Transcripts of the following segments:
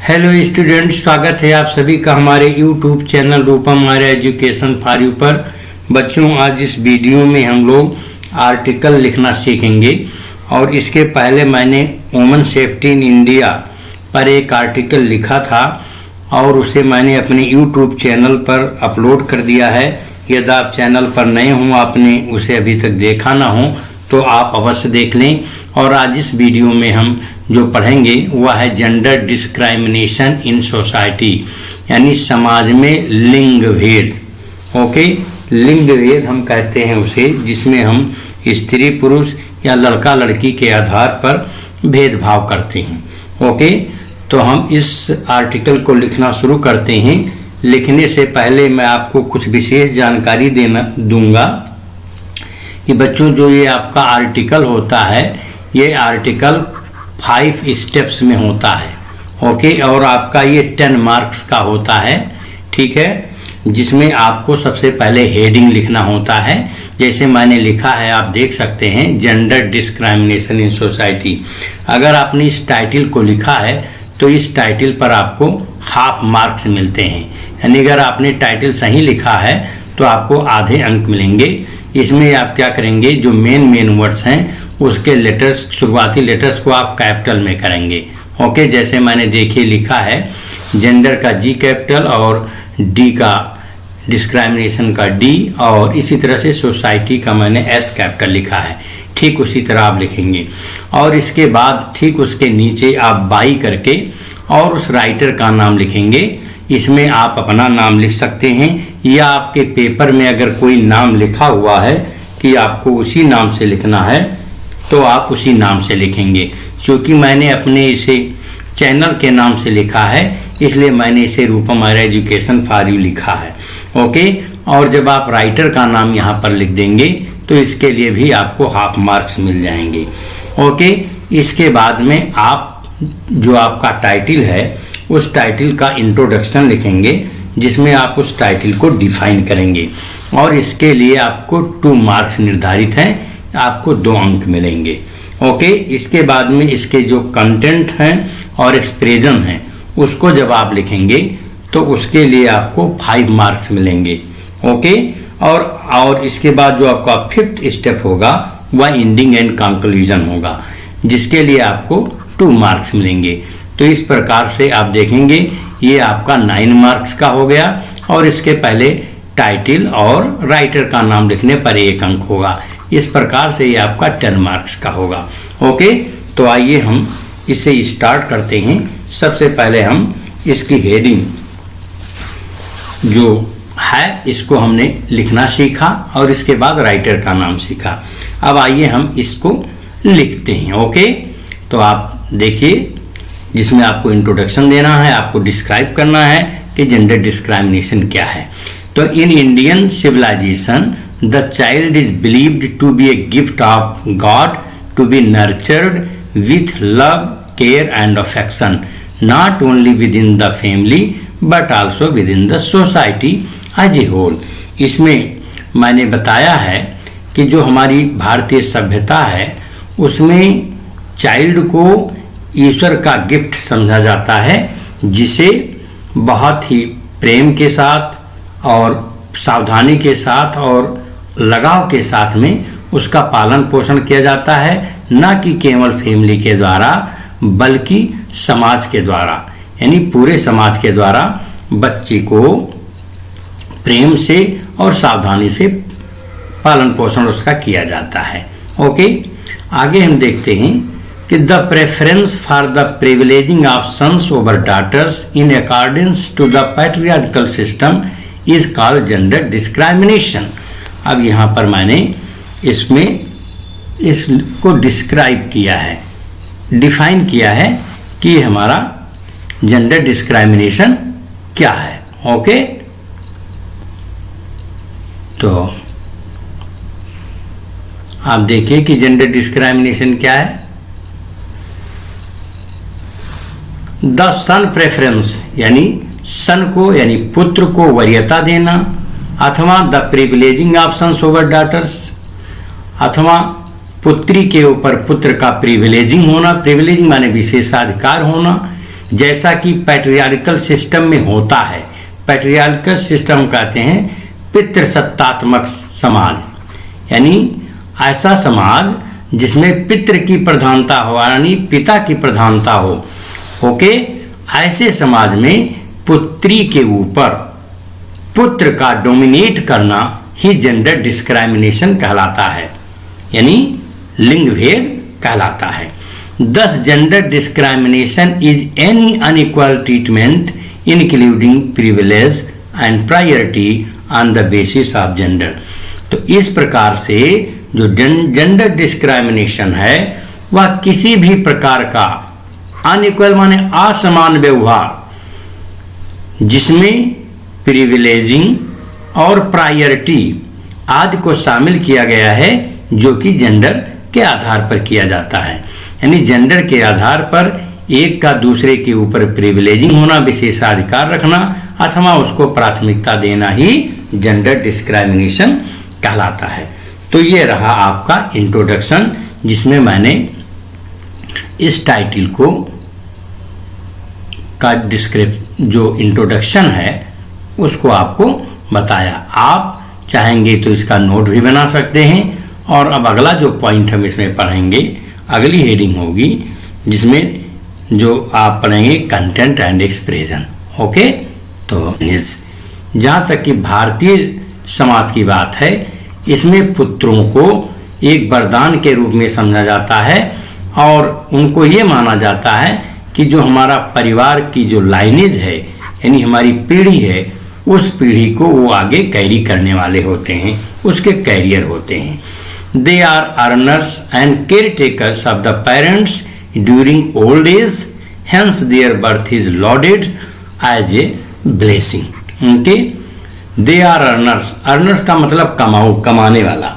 Hello student, स्वागत है आप सभी का हमारे YouTube channel Rupam Arya education for you पर। बच्चों, आज इस वीडियो में हम लोग आर्टिकल लिखना सीखेंगे और इसके पहले मैंने वुमेन सेफ्टी इन इंडिया पर एक आर्टिकल लिखा था और उसे मैंने अपने यूट्यूब चैनल पर अपलोड कर दिया है। यदि आप चैनल पर नए हों, आपने उसे अभी तक देखा ना हो तो आप अवश्य देख लें। और आज इस वीडियो में हम जो पढ़ेंगे वह है जेंडर डिस्क्रिमिनेशन इन सोसाइटी, यानी समाज में लिंग भेद। ओके, लिंग भेद हम कहते हैं उसे, जिसमें हम स्त्री पुरुष या लड़का लड़की के आधार पर भेदभाव करते हैं। ओके, तो हम इस आर्टिकल को लिखना शुरू करते हैं। लिखने से पहले मैं आपको कुछ विशेष जानकारी दूंगा कि बच्चों, जो ये आपका आर्टिकल होता है, ये आर्टिकल 5 स्टेप्स में होता है। ओके, और आपका ये 10 मार्क्स का होता है, ठीक है, जिसमें आपको सबसे पहले हेडिंग लिखना होता है। जैसे मैंने लिखा है, आप देख सकते हैं, जेंडर डिस्क्रिमिनेशन इन सोसाइटी। अगर आपने इस टाइटल को लिखा है तो इस टाइटल पर आपको हाफ मार्क्स मिलते हैं, यानी अगर आपने टाइटल सही लिखा है तो आपको आधे अंक मिलेंगे। इसमें आप क्या करेंगे, जो मेन वर्ड्स हैं उसके लेटर्स, शुरुआती लेटर्स को आप कैपिटल में करेंगे। ओके, जैसे मैंने देखिए लिखा है, जेंडर का जी कैपिटल और डी का, डिस्क्रिमिनेशन का डी, और इसी तरह से सोसाइटी का मैंने एस कैपिटल लिखा है। ठीक उसी तरह आप लिखेंगे और इसके बाद ठीक उसके नीचे आप बाई करके और उस राइटर का नाम लिखेंगे। इसमें आप अपना नाम लिख सकते हैं या आपके पेपर में अगर कोई नाम लिखा हुआ है कि आपको उसी नाम से लिखना है तो आप उसी नाम से लिखेंगे। क्योंकि मैंने अपने इसे चैनल के नाम से लिखा है, इसलिए मैंने इसे रूपम आर्य एजुकेशन फॉर यू लिखा है। ओके, और जब आप राइटर का नाम यहाँ पर लिख देंगे तो इसके लिए भी आपको हाफ मार्क्स मिल जाएंगे। ओके, इसके बाद में आप जो आपका टाइटल है उस टाइटल का इंट्रोडक्शन लिखेंगे, जिसमें आप उस टाइटल को डिफाइन करेंगे और इसके लिए आपको 2 मार्क्स निर्धारित हैं, आपको 2 अंक मिलेंगे। ओके, इसके बाद में इसके जो कंटेंट हैं और एक्सप्रेशन हैं उसको जब आप लिखेंगे तो उसके लिए आपको 5 मार्क्स मिलेंगे। ओके, और इसके बाद जो आपका 5th स्टेप होगा वह एंडिंग एंड कंक्लूजन होगा, जिसके लिए आपको 2 मार्क्स मिलेंगे। तो इस प्रकार से आप देखेंगे ये आपका 9 मार्क्स का हो गया और इसके पहले टाइटल और राइटर का नाम लिखने पर 1 अंक होगा। इस प्रकार से ये आपका 10 मार्क्स का होगा। ओके, तो आइए हम इसे स्टार्ट करते हैं। सबसे पहले हम इसकी हेडिंग जो है इसको हमने लिखना सीखा और इसके बाद राइटर का नाम सीखा। अब आइए हम इसको लिखते हैं। ओके, तो आप देखिए, जिसमें आपको इंट्रोडक्शन देना है, आपको डिस्क्राइब करना है कि जेंडर डिस्क्रिमिनेशन क्या है। तो in Indian civilization the child is believed to be a gift of God to be nurtured with love, care and affection, not only within the family but also within the society as a whole. इसमें मैंने बताया है कि जो हमारी भारतीय सभ्यता है उसमें चाइल्ड को ईश्वर का गिफ्ट समझा जाता है, जिसे बहुत ही प्रेम के साथ और सावधानी के साथ और लगाव के साथ में उसका पालन पोषण किया जाता है, न कि केवल फैमिली के द्वारा बल्कि समाज के द्वारा, यानी पूरे समाज के द्वारा बच्चे को प्रेम से और सावधानी से पालन पोषण उसका किया जाता है। ओके, आगे हम देखते हैं कि the preference for the privileging of sons over daughters in accordings to the patriarchal system is called gender discrimination. अब यहाँ पर मैंने इसमें इसको डिस्क्राइब किया है, डिफाइन किया है कि हमारा जेंडर डिस्क्रिमिनेशन क्या है। ओके, तो आप देखिए कि जेंडर डिस्क्रिमिनेशन क्या है। द सन प्रेफरेंस, यानी सन को, यानी पुत्र को वरीयता देना, अथवा the privileging of sons over daughters, अथवा पुत्री के ऊपर पुत्र का प्रिविलेजिंग होना, प्रिविलेजिंग माने विशेषाधिकार होना, जैसा कि पैट्रियार्कल सिस्टम में होता है। पैट्रियार्कल सिस्टम कहते हैं पितृसत्तात्मक समाज, यानी ऐसा समाज जिसमें पितृ की प्रधानता हो, यानी पिता की प्रधानता हो। ओके, ऐसे समाज में पुत्री के ऊपर पुत्र का डोमिनेट करना ही जेंडर डिस्क्रिमिनेशन कहलाता है, यानी लिंग भेद कहलाता है। Thus, gender discrimination is any unequal treatment including privilege and priority on the basis of gender। तो इस प्रकार से जो जेंडर डिस्क्रिमिनेशन है वह किसी भी प्रकार का अनइक्वल माने असमान व्यवहार, जिसमें प्रिविलेजिंग और प्रायोरिटी आदि को शामिल किया गया है, जो कि जेंडर के आधार पर किया जाता है। यानी जेंडर के आधार पर एक का दूसरे के ऊपर प्रिविलेजिंग होना, विशेषाधिकार रखना अथवा उसको प्राथमिकता देना ही जेंडर डिस्क्रिमिनेशन कहलाता है। तो ये रहा आपका इंट्रोडक्शन, जिसमें मैंने इस टाइटल को का जो इंट्रोडक्शन है उसको आपको बताया। आप चाहेंगे तो इसका नोट भी बना सकते हैं। और अब अगला जो पॉइंट हम इसमें पढ़ेंगे, अगली हेडिंग होगी जिसमें जो आप पढ़ेंगे कंटेंट एंड एक्सप्रेशन। ओके, तो जहाँ तक कि भारतीय समाज की बात है, इसमें पुत्रों को एक वरदान के रूप में समझा जाता है और उनको ये माना जाता है कि जो हमारा परिवार की जो लाइनेज है, यानी हमारी पीढ़ी है, उस पीढ़ी को वो आगे कैरी करने वाले होते हैं, उसके कैरियर होते हैं। They are earners and caretakers of the parents during old age, hence their birth is lauded as a blessing। Okay? They are earners। earners का मतलब कमाऊ, कमाने वाला।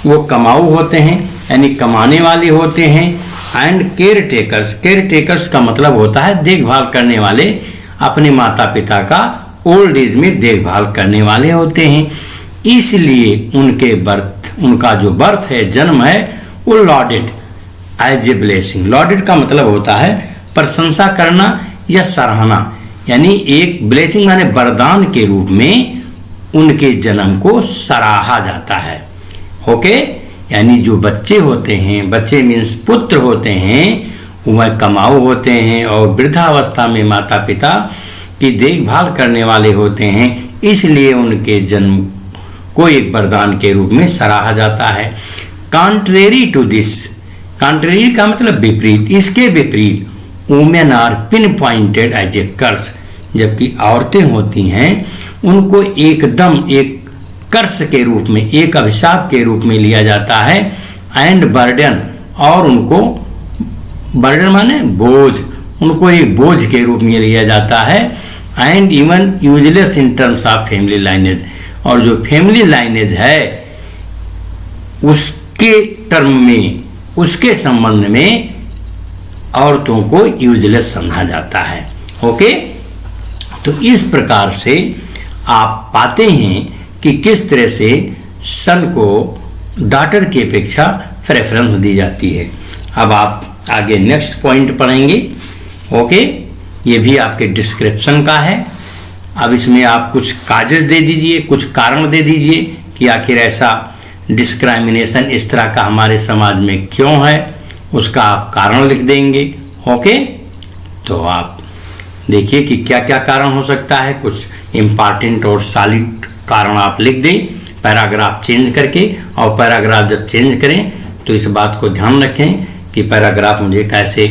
वो कमाऊ होते हैं, यानी कमाने वाले होते हैं। एंड केयरटेकर्स, केयरटेकर्स का मतलब होता है देखभाल करने वाले, अपने माता पिता का ओल्ड एज में देखभाल करने वाले होते हैं। इसलिए उनका जो बर्थ है, जन्म है, वो lauded as a blessing. Lauded का मतलब होता है प्रशंसा करना या सराहना, यानी एक ब्लेसिंग माने वरदान के रूप में उनके जन्म को सराहा जाता है। ओके, यानी जो बच्चे होते हैं, बच्चे मीन्स पुत्र होते हैं, वह कमाऊ होते हैं और वृद्धावस्था में माता पिता की देखभाल करने वाले होते हैं। इसलिए उनके जन्म को एक वरदान के रूप में सराहा जाता है। कॉन्ट्रेरी टू दिस, कॉन्ट्रेरी का मतलब विपरीत, इसके विपरीत women are pinpointed as a curse, जबकि औरतें होती हैं उनको एकदम एक कर्स के रूप में, एक अभिशाप के रूप में लिया जाता है। एंड बर्डन, और उनको बर्डन माने बोझ, उनको एक बोझ के रूप में लिया जाता है। And even useless in terms of family lineage, और जो फैमिली लाइनेज है उसके टर्म में, उसके संबंध में औरतों को यूजलेस समझा जाता है। ओके, तो इस प्रकार से आप पाते हैं कि किस तरह से सन को डॉटर की अपेक्षा प्रेफरेंस दी जाती है। अब आप आगे नेक्स्ट पॉइंट पढ़ेंगे। ओके, ये भी आपके डिस्क्रिप्शन का है। अब इसमें आप कुछ काजेज दे दीजिए, कुछ कारण दे दीजिए कि आखिर ऐसा डिस्क्रिमिनेशन इस तरह का हमारे समाज में क्यों है, उसका आप कारण लिख देंगे। ओके, तो आप देखिए कि क्या क्या कारण हो सकता है। कुछ इम्पॉर्टेंट और सॉलिड कारण आप लिख दें पैराग्राफ चेंज करके, और पैराग्राफ जब चेंज करें तो इस बात को ध्यान रखें कि पैराग्राफ मुझे कैसे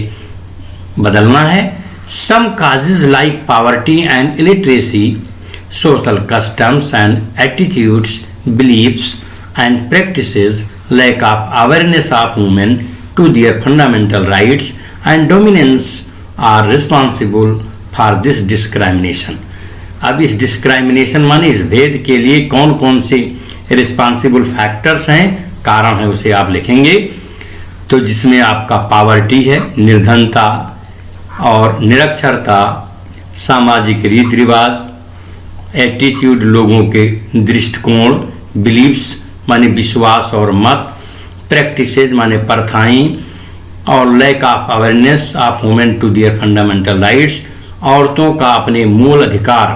बदलना है। Some causes like poverty and illiteracy, social customs and attitudes, beliefs and practices, lack of awareness of women to their fundamental rights and dominance are responsible for this discrimination. अब इस डिस्क्रिमिनेशन माने इस भेद के लिए कौन कौन से रिस्पॉन्सिबल फैक्टर्स हैं, कारण है, उसे आप लिखेंगे। तो जिसमें आपका पॉवर्टी है, निर्धनता और निरक्षरता, सामाजिक रीति रिवाज, एटीट्यूड लोगों के दृष्टिकोण, बिलीव्स माने विश्वास और मत, प्रैक्टिसेज माने प्रथाएं, और lack of awareness of women to their fundamental rights, औरतों का अपने मूल अधिकार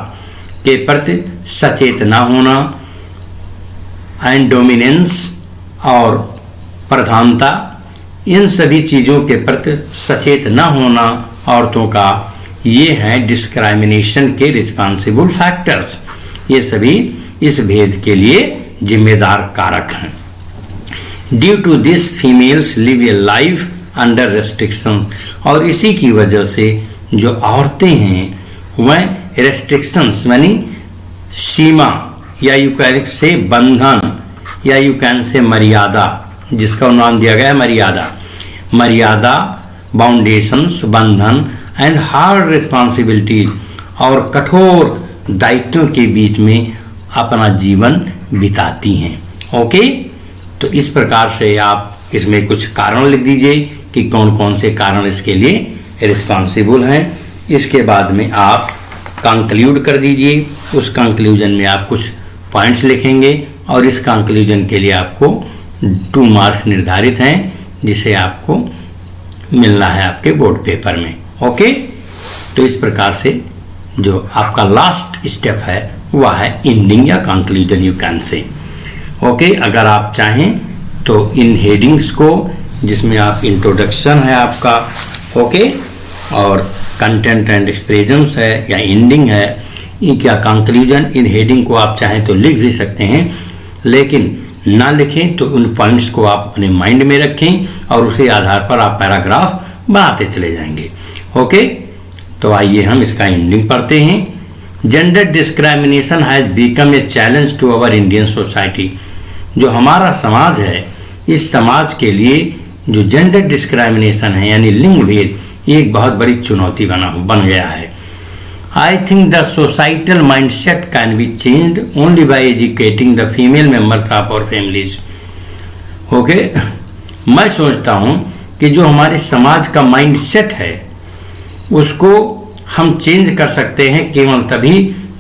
के प्रति सचेत न होना, एंड डोमिनेंस और प्रधानता, इन सभी चीज़ों के प्रति सचेत न होना औरतों का, ये हैं डिस्क्रिमिनेशन के रिस्पॉन्सिबल फैक्टर्स। ये सभी इस भेद के लिए जिम्मेदार कारक हैं। Due to this females live a life under restriction, और इसी की वजह से जो औरतें हैं वह रेस्ट्रिक्शंस यानी सीमा, या यू कैन से बंधन, या यू कैन से मर्यादा, जिसका नाम दिया गया है मर्यादा, बाउंडेशंस, बंधन, एंड हार्ड रिस्पॉन्सिबिलिटीज, और कठोर दायित्वों के बीच में अपना जीवन बिताती हैं। ओके, तो इस प्रकार से आप इसमें कुछ कारण लिख दीजिए कि कौन कौन से कारण इसके लिए रिस्पॉन्सिबल हैं। इसके बाद में आप कंक्लूड कर दीजिए। उस कंक्लूजन में आप कुछ पॉइंट्स लिखेंगे और इस कंक्लूजन के लिए आपको 2 मार्क्स निर्धारित हैं, जिसे आपको मिलना है आपके बोर्ड पेपर में। ओके, तो इस प्रकार से जो आपका लास्ट स्टेप है वह है एंडिंग या conclusion, you can say. Okay, अगर आप चाहें तो इन हेडिंग्स को, जिसमें आप इंट्रोडक्शन है आपका, ओके, और कंटेंट एंड एक्सप्रेशंस है या एंडिंग है, क्या कंक्लूजन, इन हेडिंग को आप चाहें तो लिख भी सकते हैं, लेकिन ना लिखें तो उन पॉइंट्स को आप अपने माइंड में रखें और उसी आधार पर आप पैराग्राफ बनाते चले जाएंगे। ओके, तो आइए हम इसका एंडिंग पढ़ते हैं। Gender discrimination has become a challenge to our Indian society. जो हमारा समाज है, इस समाज के लिए जो जेंडर डिस्क्रिमिनेशन है यानी लिंग भेद, ये एक बहुत बड़ी चुनौती बन गया है। I think the societal mindset can be changed only by educating the female members of our families. Okay? मैं सोचता हूँ कि जो हमारे समाज का माइंडसेट है उसको हम चेंज कर सकते हैं केवल तभी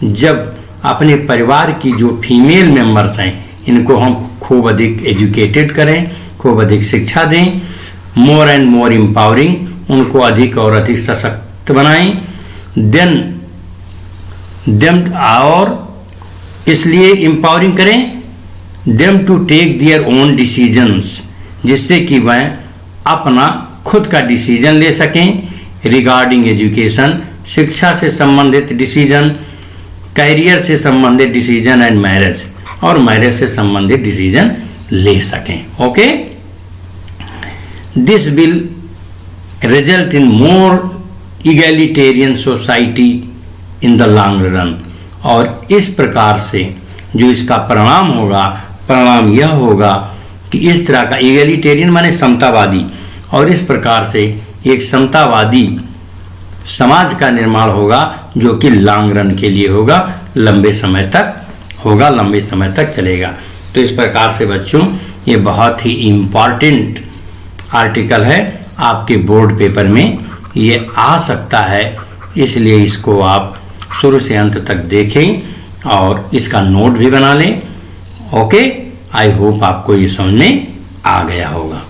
जब अपने परिवार की जो फीमेल मेंबर्स हैं इनको हम खूब अधिक एजुकेटेड करें, खूब अधिक शिक्षा दें, मोर एंड मोर एम्पावरिंग, उनको अधिक और अधिक सशक्त बनाएं, देन और इसलिए एम्पावरिंग करें, them to take their own decisions, जिससे कि वह अपना खुद का डिसीजन ले सकें रिगार्डिंग एजुकेशन, शिक्षा से संबंधित डिसीजन, कैरियर से संबंधित डिसीजन एंड मैरिज, और मैरिज से संबंधित डिसीजन ले सकें। Okay, this will result in more egalitarian society in the long run, और इस प्रकार से जो इसका परिणाम यह होगा कि इस तरह का इगैलिटेरियन माने समतावादी, और इस प्रकार से एक समतावादी समाज का निर्माण होगा जो कि लॉन्ग रन के लिए होगा, लंबे समय तक चलेगा। तो इस प्रकार से बच्चों ये बहुत ही इम्पॉर्टेंट आर्टिकल है, आपके बोर्ड पेपर में ये आ सकता है, इसलिए इसको आप शुरू से अंत तक देखें और इसका नोट भी बना लें। ओके, आई होप आपको ये समझ में आ गया होगा।